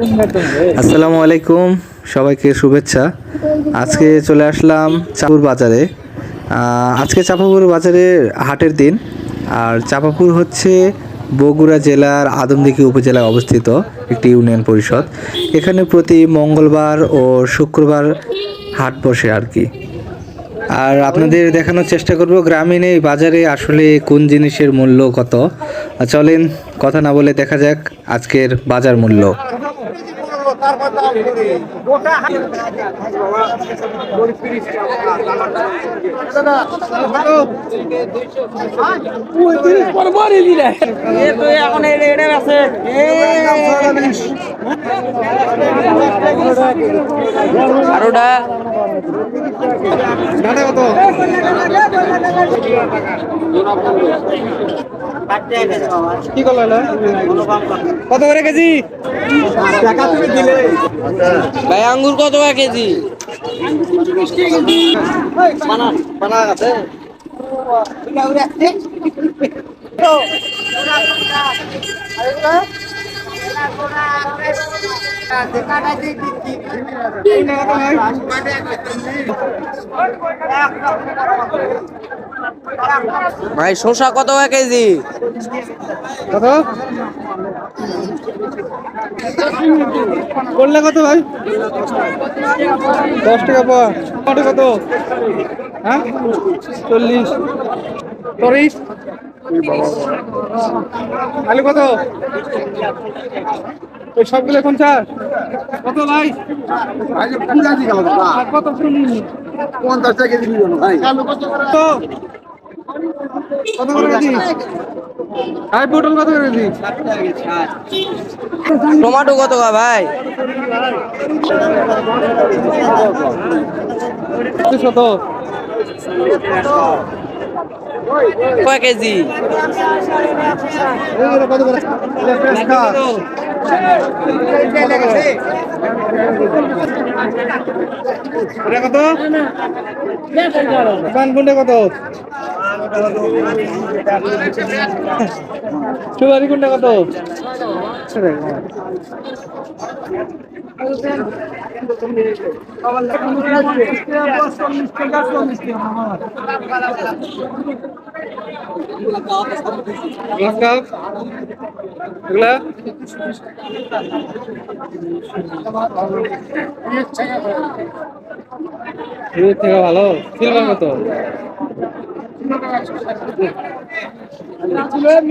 আসসালামু আলাইকুম, সবাইকে শুভেচ্ছা। আজকে চলে আসলাম চাঁপাপুর বাজারে। আজকে চাঁপাপুর বাজারে হাটের দিন। আর চাঁপাপুর হচ্ছে বগুড়া জেলার আদমদীঘি উপজেলায় অবস্থিত একটি ইউনিয়ন পরিষদ। এখানে প্রতি মঙ্গলবার ও শুক্রবার হাট বসে আর কি। আর আপনাদের দেখানোর চেষ্টা করব গ্রামীণ এই বাজারে আসলে কোন জিনিসের মূল্য কত। চলেন কথা না বলে দেখা যাক আজকের বাজার মূল্য। আরোটা কি করলো না? কত করে কেজি? টাকা তুমি দিলে ভাই আঙ্গুর কত টাকা কেজি? বানা আছে ভাই শসা কত টাকা কেজি? কত করলে কত ভাই? 10 টাকা পাওয়া। টমেটো কত? হ্যাঁ 40। তরিস আলু কত? ওই সবগুলো 50। কত ভাই? কত 50 টাকা কেজি নিল ভাই। কত কত করে কেজি? আর পটল কত করে কেজি? টমেটো কত টাকা ভাই? কত কয় কেজি? কত করে? কত পান কুন্ডে কত? সুপারি কুন্ডে কত? থেকে ভালো সিলভার কত?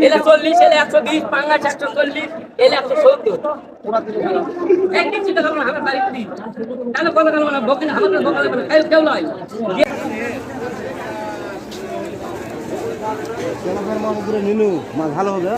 এলা 40 এলা 120 পাঙ্গা 140 এলা 170 এক কেজি টাকা আমরা আমার বাড়িতে দিই কেন কত কেন না বকেন আমাদের বকালে বলে খাই কেউ নয় নিনু মাছ ভালো হবে।